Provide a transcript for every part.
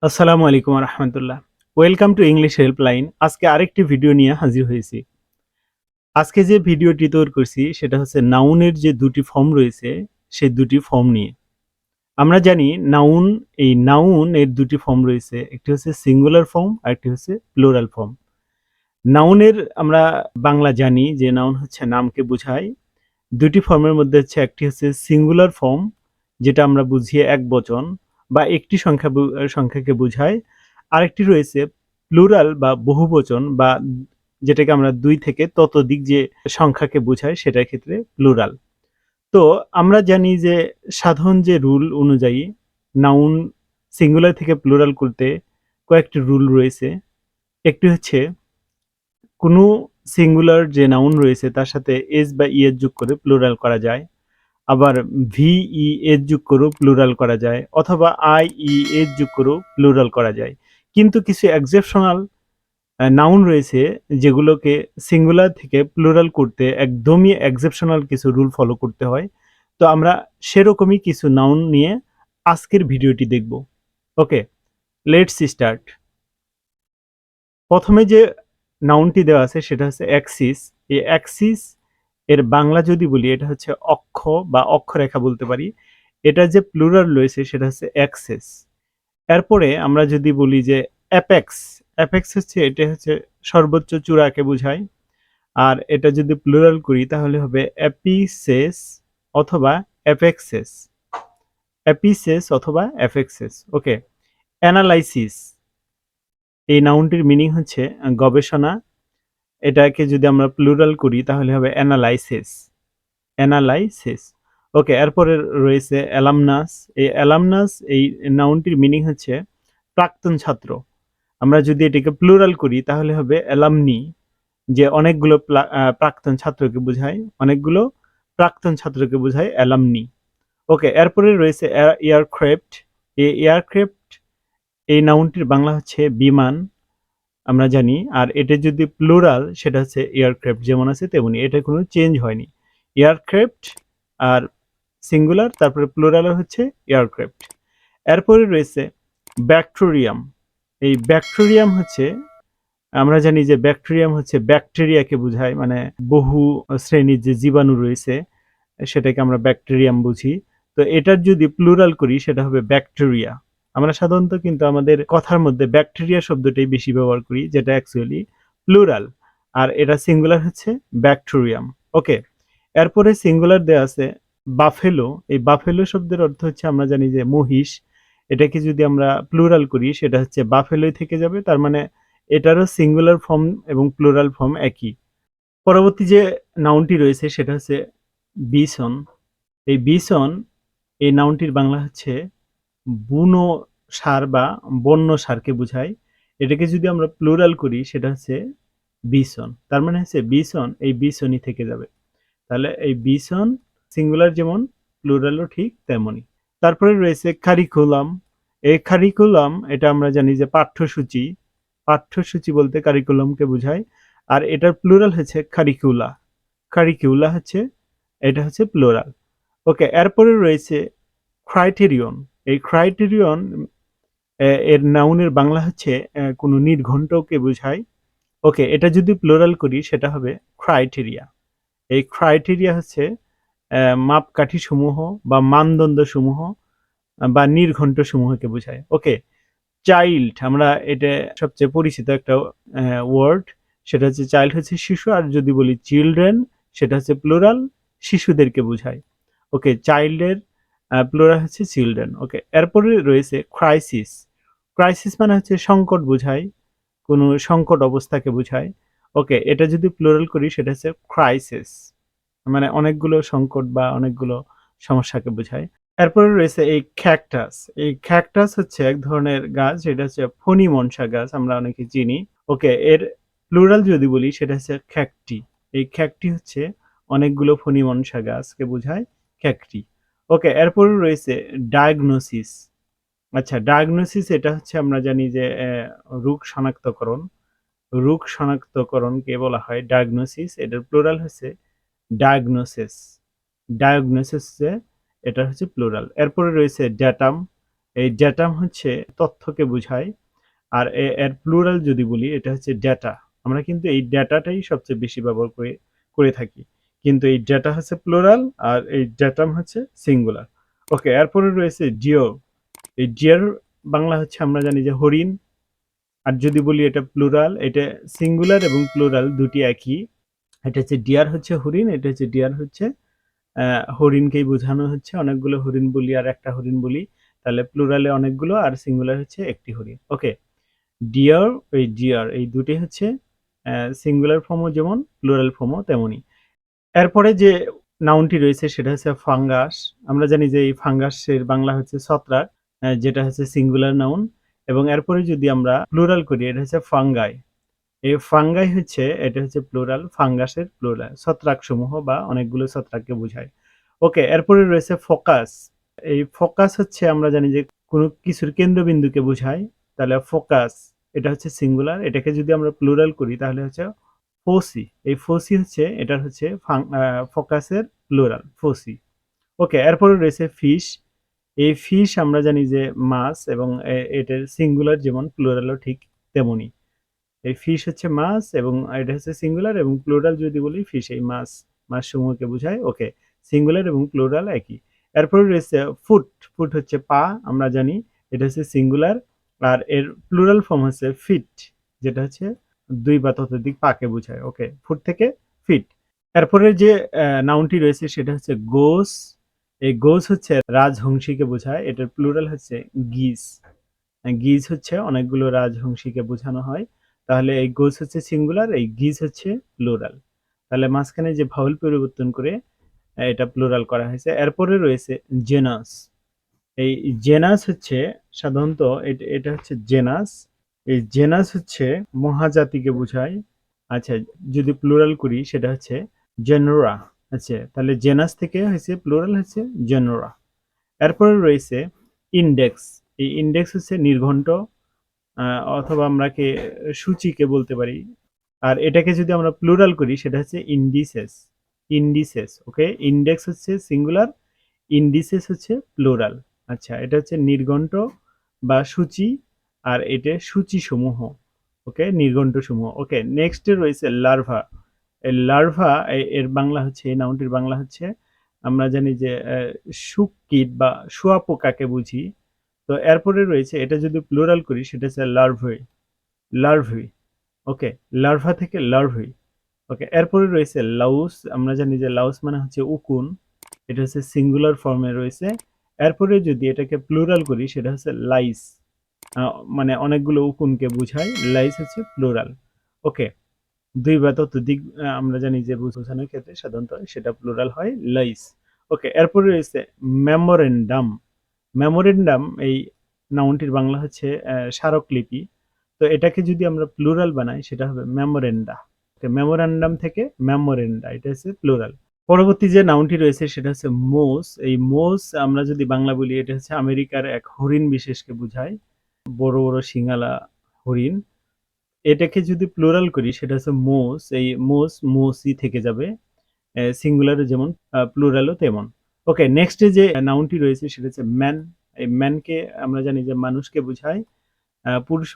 আসসালামু আলাইকুম রহমতুল্লাহ। Welcome to English helpline. আজকে আরেকটি ভিডিও নিয়ে হাজির হয়েছি। আজকে যে ভিডিওটি তৈরি করছি সেটা হচ্ছে নাউনের যে দুটি ফর্ম রয়েছে সেই দুটি ফর্ম নিয়ে। আমরা জানি নাউন এর দুটি ফর্ম রয়েছে, একটি হচ্ছে সিঙ্গুলার ফর্ম আর একটি হচ্ছে প্লুরাল ফর্ম। নাউনের আমরা বাংলা জানি যে নাউন হচ্ছে নামকে বোঝায়। দুটি ফর্মের মধ্যে হচ্ছে একটি হচ্ছে সিঙ্গুলার ফর্ম, যেটা আমরা বুঝি একবচন বা একটি সংখ্যাকে বোঝায়। আরেকটি রয়েছে প্লুরাল বা বহুবচন, বা যেটাকে আমরা দুই থেকে ততোধিক যে সংখ্যাকে বোঝায় সেটার ক্ষেত্রে প্লুরাল। তো আমরা জানি যে সাধারণ যে রুল অনুযায়ী নাউন সিঙ্গুলার থেকে প্লুরাল করতে কয়েকটি রুল রয়েছে। একটি হচ্ছে কোনো সিঙ্গুলার যে নাউন রয়েছে তার সাথে এস বা ই এর যোগ করে প্লুরাল করা যায়। আবার ভি ই এর যোগ করেও প্লুরাল করা যায়, অথবা আই ই এর যোগ করেও প্লুরাল করা যায়। কিন্তু কিছু এক্সেপশনাল নাউন রয়েছে যেগুলোকে সিঙ্গুলার থেকে প্লুরাল করতে একদমই এক্সেপশনাল কিছু রুল ফলো করতে হয়। তো আমরা সেরকমই কিছু নাউন নিয়ে আজকের ভিডিওটি দেখব। ওকে, লেটস স্টার্ট। প্রথমে যে নাউনটি দেওয়া আছে সেটা হচ্ছে অ্যাক্সিস। এই অ্যাক্সিস এর বাংলা যদি বলি, এটা হচ্ছে অক্ষ বা অক্ষরেখা বলতে পারি। এটা যে প্লুরাল রয়েছে সেটা হচ্ছে অ্যাক্সেস। এরপরে আমরা যদি বলি যে অ্যাপেক্স, অ্যাপেক্স হচ্ছে এটা হচ্ছে সর্বোচ্চ চূড়াকে বোঝায়। আর এটা যদি প্লুরাল করি তাহলে হবে অ্যাপিসেস অথবা অ্যাপেক্সেস, অ্যাপিসেস অথবা অ্যাপেক্সেস। ওকে, অ্যানালাইসিস, এই নাউনটির মিনিং হচ্ছে গবেষণা। এটাকে যদি আমরা প্লুরাল করি তাহলে হবে অ্যানালাইসিস, অ্যানালাইসিস। ওকে, এরপরে রয়েছে অ্যালামনাস। এই অ্যালামনাস এই নাউনটির মিনিং হচ্ছে প্রাক্তন ছাত্র। আমরা যদি এটাকে প্লুরাল করি তাহলে হবে অ্যালামনি, যে অনেকগুলো প্রাক্তন ছাত্রকে বোঝায়, অনেকগুলো প্রাক্তন ছাত্রকে বোঝায় অ্যালামনি। ওকে, এরপরে রয়েছে এয়ারক্রাফট। এই এয়ারক্রাফট এই নাউনটির বাংলা হচ্ছে বিমান, আমরা জানি। আর এটা যদি প্লুরাল সেটা হচ্ছে এয়ারক্রাফট, যেমন আছে তেমনি, এটা কোনো চেঞ্জ হয়নি। এয়ারক্রাফট আর সিঙ্গুলার, তারপরে প্লুরাল হচ্ছে এয়ারক্রাফট। এরপরে রয়েছে ব্যাকটেরিয়াম। এই ব্যাকটেরিয়াম হচ্ছে, আমরা জানি যে ব্যাকটেরিয়াম হচ্ছে ব্যাকটেরিয়াকে বোঝায়, মানে বহু শ্রেণীর যে জীবাণু রয়েছে সেটাকে আমরা ব্যাকটেরিয়াম বুঝি। তো এটার যদি প্লুরাল করি সেটা হবে ব্যাকটেরিয়া। আমরা সাধারণত কিন্তু আমাদের কথার মধ্যে ব্যাকটেরিয়া শব্দটাই বেশি ব্যবহার করি, যেটা অ্যাকচুয়ালি প্লুরাল। আর এটা সিঙ্গুলার হচ্ছে ব্যাকটেরিয়াম। ওকে, এরপরে সিঙ্গুলার দেওয়া আছে বাফেলো। এই বাফেলো শব্দের অর্থ হচ্ছে, আমরা জানি যে মহিষ। এটাকে যদি আমরা প্লুরাল করি সেটা হচ্ছে বাফেলোই থেকে যাবে, তার মানে এটারও সিঙ্গুলার ফর্ম এবং প্লুরাল ফর্ম একই। পরবর্তী যে নাউনটি রয়েছে সেটা হচ্ছে বিসন। এই বিসন এই নাউনটির বাংলা হচ্ছে বুনো ষাঁড় বা বন্য ষাঁড়কে বোঝায়। এটাকে যদি আমরা প্লুরাল করি সেটা হচ্ছে বিসন, তার মানে হচ্ছে বিসন, এই বিসনই থেকে যাবে। তাহলে এই বিসন সিঙ্গুলার যেমন, প্লুরালও ঠিক তেমনই। তারপরে রয়েছে কারিকুলাম। এই কারিকুলাম এটা আমরা জানি যে পাঠ্যসূচি, পাঠ্যসূচি বলতে কারিকুলামকে বোঝায়। আর এটার প্লুরাল হচ্ছে কারিকুলা, কারিকুলা হচ্ছে, এটা হচ্ছে প্লুরাল। ওকে, এরপরে রয়েছে ক্রাইটেরিয়ন। এই ক্রাইটেরিয়ন এর নাউনের বাংলা হচ্ছে কোনো নির্ঘণ্টকে বোঝায়। ওকে, এটা যদি প্লুরাল করি সেটা হবে ক্রাইটেরিয়া। এই ক্রাইটেরিয়া হচ্ছে মাপকাঠি সমূহ বা মানদণ্ড সমূহ বা নির্ঘণ্ট সমূহকে বোঝায়। ওকে, চাইল্ড, আমরা এটা সবচেয়ে পরিচিত একটা ওয়ার্ড, সেটা হচ্ছে চাইল্ড হচ্ছে শিশু। আর যদি বলি চিলড্রেন সেটা হচ্ছে প্লুরাল, শিশুদেরকে বোঝায়। ওকে, চাইল্ডের প্লুরাল হচ্ছে চিলড্রেন। ওকে, এরপরে রয়েছে ক্রাইসিস। ক্রাইসিস মানে হচ্ছে সংকট বোঝায়, কোনো সংকট অবস্থাকে বোঝায়। ওকে, এটা যদি প্লুরাল করি সেটা হচ্ছে ক্রাইসিস, মানে অনেকগুলো সংকট বা অনেকগুলো সমস্যাকে বোঝায়। এরপরে রয়েছে এই ক্যাকটাস। এই ক্যাকটাস হচ্ছে এক ধরনের গাছ, এটা হচ্ছে ফণি মনসা গাছ, আমরা অনেকে চিনি। ওকে, এর প্লুরাল যদি বলি সেটা হচ্ছে খ্যাকটি। এই খ্যাকটি হচ্ছে অনেকগুলো ফণি মনসা গাছকে বোঝায়, খ্যাকটি। ওকে, এরপরে রয়েছে ডায়াগনোসিস। আচ্ছা, ডায়াগনোসিস এটা হচ্ছে, আমরা জানি যে রোগ শনাক্তকরণ, রোগ শনাক্তকরণকে বলা হয় ডায়াগনোসিস। এটার প্লুরাল হচ্ছে ডায়াগনোসিস, ডায়াগনোসিস, এটা হচ্ছে প্লুরাল। এরপরে রয়েছে ড্যাটাম। এই ড্যাটাম হচ্ছে তথ্যকে বোঝায়। আর এর প্লুরাল যদি বলি এটা হচ্ছে ডেটা। আমরা কিন্তু এই ডেটাটাই সবচেয়ে বেশি ব্যবহার করে থাকি। কিন্তু এই ডেটা হচ্ছে প্লুরাল আর এই ডেটাম হচ্ছে সিঙ্গুলার। ওকে, এরপরে রয়েছে ডিয়ার। এই ডিয়ার বাংলা হচ্ছে আমরা জানি যে হরিণ। আর যদি বলি এটা প্লুরাল, এটা সিঙ্গুলার এবং প্লুরাল দুটি একই। এটা হচ্ছে ডিয়ার হচ্ছে হরিণ, এটা হচ্ছে ডিয়ার হচ্ছে হরিণকেই বোঝানো হচ্ছে। অনেকগুলো হরিণ বলি আর একটা হরিণ বলি, তাহলে প্লুরালে অনেকগুলো আর সিঙ্গুলার হচ্ছে একটি হরিণ। ওকে, ডিয়ার, ওই ডিয়ার এই দুটি হচ্ছে সিঙ্গুলার ফর্মও যেমন প্লুরাল ফর্মও তেমনই। এরপরে যে নাউনটি রয়েছে সেটা হচ্ছে ফাঙ্গাস। আমরা জানি যে এই ফাঙ্গাসের বাংলা হচ্ছে ছত্রাক, যেটা হচ্ছে সিঙ্গুলার নাউন। এবং এরপরে যদি আমরা প্লুরাল করি এটা হচ্ছে ফাঙ্গাই। এই ফাঙ্গাই হচ্ছে, এটা হচ্ছে প্লুরাল, ফাঙ্গাসের প্লুরাল, ছত্রাক সমূহ বা অনেকগুলো ছত্রাককে বোঝায়। ওকে, এরপরে রয়েছে ফোকাস। এই ফোকাস হচ্ছে আমরা জানি যে কোনো কিছুর কেন্দ্রবিন্দুকে বোঝায়, তাহলে ফোকাস এটা হচ্ছে সিঙ্গুলার। এটাকে যদি আমরা প্লুরাল করি তাহলে হচ্ছে ফোসি। এই ফোসি হচ্ছে এটার হচ্ছে ফোকাসের প্লুরাল, ফোসি। ওকে, এরপরে রয়েছে ফিশ। এই ফিশ আমরা জানি যে মাছ, এবং এটার সিঙ্গুলার যেমন প্লুরালও ঠিক তেমনি। এই ফিশ হচ্ছে মাছ এবং এটা হচ্ছে সিঙ্গুলার, এবং প্লুরাল যদি বলি ফিশ, এই মাছ, মাছ সমূহকে বোঝায়। ওকে, সিঙ্গুলার এবং প্লুরাল একই। এরপরে রয়েছে ফুট। ফুট হচ্ছে পা, আমরা জানি এটা হচ্ছে সিঙ্গুলার। আর এর প্লুরাল ফর্ম হচ্ছে ফিট, যেটা হচ্ছে দুই বা ততোধিক পাকে বোঝায়। ওকে, ফুট থেকে ফিট। এরপরে যে নাউনটি রয়েছে সেটা হচ্ছে গোস। এই গোস হচ্ছে রাজহংসীকে বোঝায়, এটার প্লুরাল হচ্ছে গিস। গিজ হচ্ছে অনেকগুলো রাজহংসীকে বোঝানো হয়। তাহলে এই গোস হচ্ছে সিঙ্গুলার, এই গিজ হচ্ছে প্লুরাল। তাহলে মাঝখানে যে ভাওয়েল পরিবর্তন করে এটা প্লুরাল করা হয়েছে। এরপরে রয়েছে জেনাস। এই জেনাস হচ্ছে সাধারণত এটা হচ্ছে জেনাস। এই জেনাস হচ্ছে মহাজাতিকে বোঝায়। আচ্ছা, যদি প্লুরাল করি সেটা হচ্ছে জেনোরা। আচ্ছা, তাহলে জেনাস থেকে হয়েছে প্লুরাল হচ্ছে জেনোরা। এরপরে রয়েছে ইন্ডেক্স। এই ইন্ডেক্স হচ্ছে নির্ঘণ্ট, অথবা আমরা সূচিকে বলতে পারি। আর এটাকে যদি আমরা প্লুরাল করি সেটা হচ্ছে ইন্ডিসেস। ইন্ডিসেস। ওকে, ইন্ডেক্স হচ্ছে সিঙ্গুলার, ইন্ডিসেস হচ্ছে প্লুরাল। আচ্ছা, এটা হচ্ছে নির্ঘণ্ট বা সূচি, আর এটা সূচি সমূহ। ওকে, নির্ঘণ্ট সমূহ। ওকে, নেক্সট রয়েছে লার্ভা। এই লার্ভা এর বাংলা হচ্ছে, এই নাউনটির বাংলা হচ্ছে আমরা জানি যে শুককীট বা শুঁয়াপোকাকে বুঝি। তো এরপরে রয়েছে, এটা যদি প্লুরাল করি সেটা হচ্ছে লার্ভে। লার্ভি। ওকে, লার্ভা থেকে লার্ভি। ওকে, এরপরে রয়েছে লাউস। আমরা জানি যে লাউস মানে হচ্ছে উকুন, এটা হচ্ছে সিঙ্গুলার ফর্মে রয়েছে। এরপরে যদি এটাকে প্লুরাল করি সেটা হচ্ছে লাইস, মানে অনেকগুলো উকুনকে বোঝায়। লাইস হচ্ছে প্লুরাল। ওকে, দুই বা ততোধিক আমরা জানি যে বোঝানোর ক্ষেত্রে সাধারণত সেটা প্লুরাল হয়, লাইস। ওকে, এরপরে রয়েছে মেমোরেন্ডাম। মেমোরেন্ডাম এই নাউনটির বাংলা হচ্ছে স্মারকলিপি। তো এটাকে যদি আমরা প্লুরাল বানাই সেটা হবে মেমোরেন্ডা। মেমোরান্ডাম থেকে মেমোরেন্ডা, এটা হচ্ছে প্লুরাল। পরবর্তী যে নাউনটি রয়েছে সেটা হচ্ছে মোস। এই মোস আমরা যদি বাংলা বলি এটা হচ্ছে আমেরিকার এক হরিণ বিশেষকে বোঝায়, বড় বড় শিঙালা হরিণ। এটাকে যদি প্লুরাল করি সেটা হচ্ছে মোস। এই মোস, মোসই থেকে যাবে, সিঙ্গুলারে যেমন প্লুরালও তেমন। ওকে, নেক্সট যে নাউনটি রয়েছে সেটা হচ্ছে ম্যান। এই ম্যানকে আমরা জানি যে মানুষকে বোঝায়, পুরুষ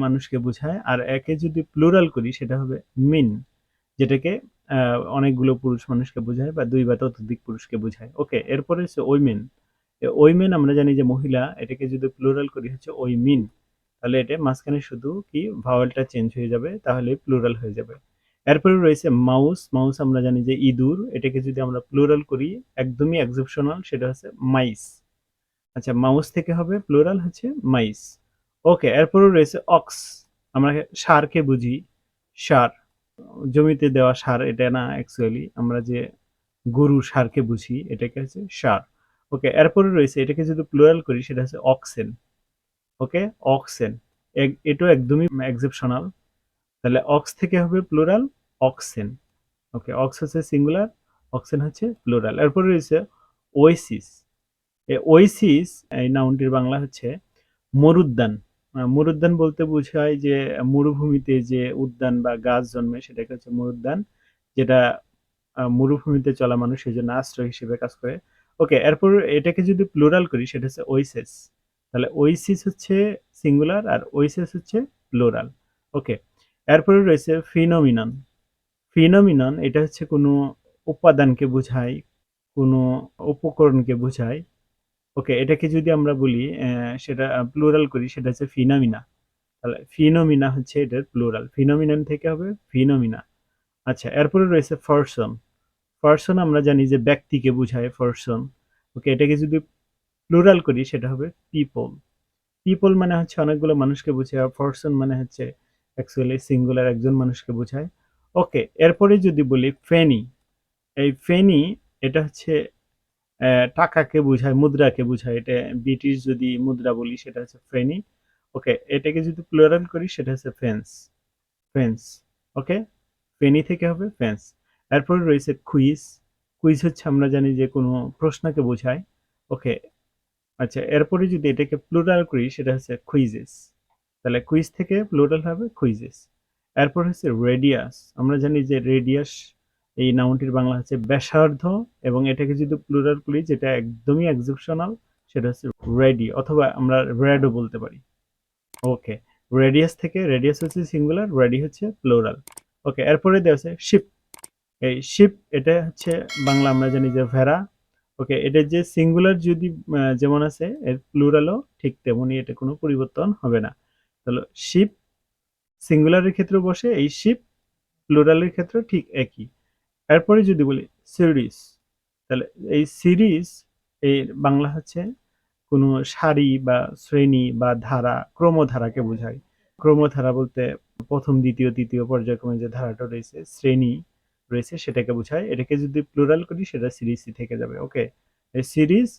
মানুষকে বোঝায়। আর একে যদি প্লুরাল করি সেটা হবে মিন, যেটাকে অনেকগুলো পুরুষ মানুষকে বোঝায় বা দুই বা ততোধিক পুরুষকে বোঝায়। ওকে, এরপরে হচ্ছে ওইমেন। ওইমেন আমরা জানি যে মহিলা, এটাকে যদি প্লুরাল করি হচ্ছে ওইমিন। তাহলে এটা মাঝখানে শুধু কি ভাওয়েলটা চেঞ্জ হয়ে যাবে, তাহলে প্লুরাল হয়ে যাবে। এরপরে রয়েছে মাউস। মাউস আমরা জানি যে ইঁদুর, এটাকে যদি আমরা প্লুরাল করি একদমই এক্সেপশনাল, সেটা হচ্ছে মাইস। আচ্ছা, মাউস থেকে হবে প্লুরাল হচ্ছে মাইস। ওকে, এরপরে রয়েছে অক্স। আমরা ষাঁড়কে বুঝি, ষাঁড়, জমিতে দেওয়া সার এটা না, অ্যাকচুয়ালি আমরা যে গরু ষাঁড়কে বুঝি এটাকে হচ্ছে ষাঁড়। ওকে, এরপরে রয়েছে এটাকে যদি প্লুরাল করি সেটা হচ্ছে অক্সেন। ওকে, অক্সেন, এটাও একদমই এক্সেপশনাল। তাহলে অক্স থেকে হবে প্লুরাল অক্সেন। ওকে, অক্স হচ্ছে সিঙ্গুলার, অক্সেন হচ্ছে প্লুরাল। এরপরে রয়েছে ওয়েসিস। ওয়েসিস এই নাউনটির বাংলা হচ্ছে মরুদ্যান। মরুদ্যান বলতে বোঝায় যে মরুভূমিতে যে উদ্যান বা গাছ জন্মে সেটাকে হচ্ছে মরুদ্যান, যেটা মরুভূমিতে চলা মানুষ সেই জন্য আশ্রয় হিসেবে কাজ করে। ওকে, এরপর এটাকে যদি প্লুরাল করি সেটা হচ্ছে ওয়েসেস। তাহলে ওয়েসিস হচ্ছে সিঙ্গুলার আর ওয়েসিস হচ্ছে প্লুরাল। ওকে, এরপরে রয়েছে ফিনোমিনন। ফিনোমিনন এটা হচ্ছে কোনো উপাদানকে বোঝায়, কোনো উপকরণকে বোঝায়। ওকে, এটাকে যদি আমরা বলি সেটা প্লুরাল করি, সেটা হচ্ছে ফিনোমিনা। তাহলে ফিনোমিনা হচ্ছে এটার প্লুরাল, ফিনোমিনন থেকে হবে ফিনোমিনা। আচ্ছা, এরপরে রয়েছে পারসন। পারসন আমরা জানি যে ব্যক্তিকে বোঝায় পারসন। ওকে, এটাকে যদি প্লুরাল করি সেটা হবে পিপল। পিপল মানে হচ্ছে অনেকগুলো মানুষকে বোঝায়, আর পারসন মানে হচ্ছে অ্যাকচুয়ালি সিঙ্গুলার একজন মানুষকে বোঝায়। ওকে, এরপরে যদি বলি ফেনি, এই ফেনি এটা হচ্ছে টাকাকে বোঝায়, মুদ্রাকে বোঝায়। এটা ব্রিটিশ যদি মুদ্রা বলি সেটা হচ্ছে ফেনি। ওকে, এটাকে যদি প্লুরাল করি সেটা হচ্ছে ফেন্স। ফেন্স। ওকে, ফেনি থেকে হবে ফেন্স। এরপরে রয়েছে কুইজ। কুইজ হচ্ছে আমরা জানি যে কোনো প্রশ্নকে বোঝায়। ওকে, আচ্ছা, এরপরে যদি এটাকে প্লুরাল করি সেটা হচ্ছে কুইজেস। তাহলে কুইজ থেকে প্লুরাল হবে কুইজেস। এরপর হচ্ছে রেডিয়াস। আমরা জানি যে রেডিয়াস এই নাউনটির বাংলা হচ্ছে ব্যাসার্ধ, এবং এটাকে যদি প্লুরাল করি যেটা একদমই এক্সেপশনাল সেটা হচ্ছে রেডি, অথবা আমরা রেডও বলতে পারি। ওকে, রেডিয়াস থেকে, রেডিয়াস হচ্ছে সিঙ্গুলার, রেডি হচ্ছে প্লুরাল। ওকে, এরপরে দেওয়া আছে শিপ। এই শিপ এটা হচ্ছে বাংলা আমরা জানি যে ভেড়া। ওকে, এটা যে সিঙ্গুলার যদি যেমন আছে, এর প্লুরালও ঠিক তেমনই, এটা কোনো পরিবর্তন হবে না। তাহলে শিপ সিঙ্গুলারের ক্ষেত্রে বসে, এই শিপ প্লুরালের ক্ষেত্রে ঠিক একই। এরপরে যদি বলি সিরিজ, তাহলে এই সিরিজ এই বাংলা হচ্ছে কোনো সারি বা শ্রেণী বা ধারা, ক্রমধারাকে বোঝায়। ক্রমধারা বলতে প্রথম, দ্বিতীয়, তৃতীয় পর্যায়ক্রমে যে ধারাটা রয়েছে, শ্রেণী রয়েছে, সেটাকে বোঝায়। এটাকে যদি প্লুরাল করি সেটা সিরিজই থেকে যাবে। ওকে, এই সিরিজ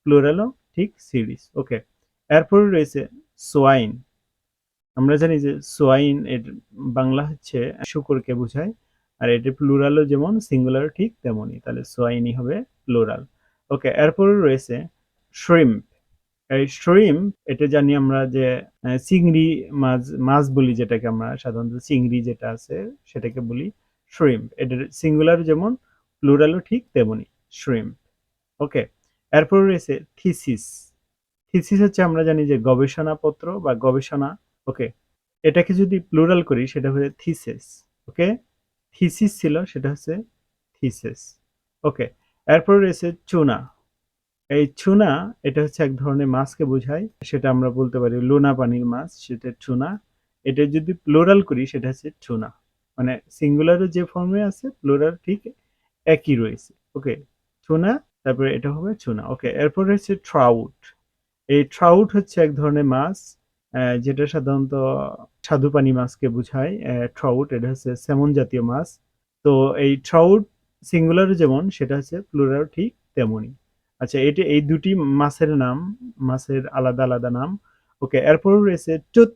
প্লুরালও ঠিক সিরিজ। ওকে, এরপরে রয়েছে সোয়াইন। আমরা জানি যে সোয়াইন এর বাংলা হচ্ছে শূকরকে বোঝায়, আর এটি প্লুরালও যেমন সিঙ্গুলার ঠিক তেমনই, তাহলে সোয়াইনই হবে প্লুরাল। ওকে, এরপরে রয়েছে শ্রিম্প। এই শ্রিম্প এটা জানি আমরা যে চিংড়ি মাছ, মাছ বলি যেটাকে আমরা সাধারণত, চিংড়ি যেটা আছে সেটাকে বলি শ্রিম্প। এটার সিঙ্গুলার যেমন প্লুরালও ঠিক তেমনই, শ্রিম্প। ওকে, এরপর রয়েছে থিসিস। থিসিস হচ্ছে আমরা জানি যে গবেষণাপত্র বা গবেষণা। ওকে, এটাকে যদি প্লুরাল করি সেটা হচ্ছে থিসিস। ওকে, থিসিস ছিল, সেটা হচ্ছে থিসিস। ওকে, এরপর রয়েছে চুনা। এই চুনা এটা হচ্ছে এক ধরনের মাছকে বোঝায়, সেটা আমরা বলতে পারি লোনা পানির মাছ, সেটা চুনা। এটা যদি প্লুরাল করি সেটা হচ্ছে চুনা। মানে সিঙ্গুলারের যে ফর্মে আছে প্লুরাল ঠিক একই রয়েছে। ওকে, চুনা, তারপরে এটা হবে চুনা। ওকে, এরপর রয়েছে ট্রাউট। এই ট্রাউট হচ্ছে এক ধরনের মাছ, যেটা সাধারণত স্বাদুপানি মাছকে বোঝায়। ট্রাউট এটা হচ্ছে স্যামন জাতীয় মাছ। তো এই ট্রাউট সিঙ্গুলার যেমন, সেটা হচ্ছে প্লুরাল ঠিক তেমনই। আচ্ছা, এটি এই দুটি মাছের নাম, মাছের আলাদা আলাদা নাম। ওকে, এরপর রয়েছে টুথ।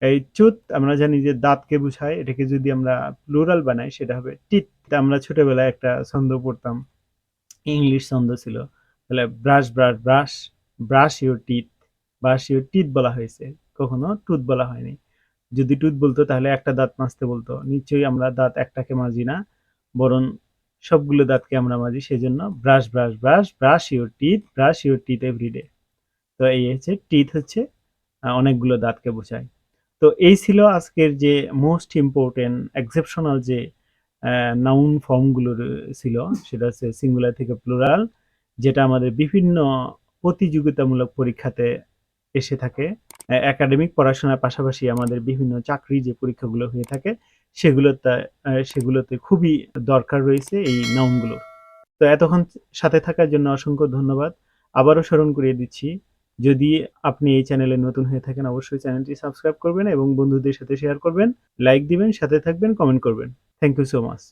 এই টুথ আমরা জানি যে দাঁতকে বোঝায়, এটাকে যদি আমরা প্লুরাল বানাই সেটা হবে টিথ। আমরা ছোটবেলায় একটা ছন্দ পড়তাম, ইংলিশ ছন্দ ছিল। তাহলে brush brush brush, brush your teeth, brush your teeth বলা হয়েছে, কখনো টুথ বলা হয়নি। যদি টুথ বলতো তাহলে একটা দাঁত মাজতে বলতো। নিশ্চয়ই আমরা দাঁত একটাকে মাজি না, বরং সবগুলো দাঁতকে আমরা মাজি। সেজন্য brush brush brush, brush your teeth, brush your teeth every day. তো এই হচ্ছে টিথ হচ্ছে অনেকগুলো দাঁতকে বোঝায়। তো এই ছিল আজকের যে মোস্ট ইম্পর্টেন্ট এক্সেপশনাল যে নাউন ফর্মগুলো ছিল, সেটা হচ্ছে সিঙ্গুলার থেকে প্লুরাল, যেটা আমাদের বিভিন্ন প্রতিযোগিতামূলক পরীক্ষাতে এসে থাকে। একাডেমিক পড়াশোনার পাশাপাশি আমাদের বিভিন্ন চাকরি যে পরীক্ষাগুলো হয়ে থাকে সেগুলোতে, সেগুলোতে খুবই দরকার রয়েছে এই নাউনগুলোর। তো এতক্ষণ সাথে থাকার জন্য অসংখ্য ধন্যবাদ। আবারও স্মরণ করিয়ে দিচ্ছি, যদি আপনি এই চ্যানেলে নতুন হয়ে থাকেন অবশ্যই চ্যানেলটি সাবস্ক্রাইব করবেন এবং বন্ধুদের সাথে শেয়ার করবেন, লাইক দিবেন, সাথে থাকবেন, কমেন্ট করবেন। Thank you so much.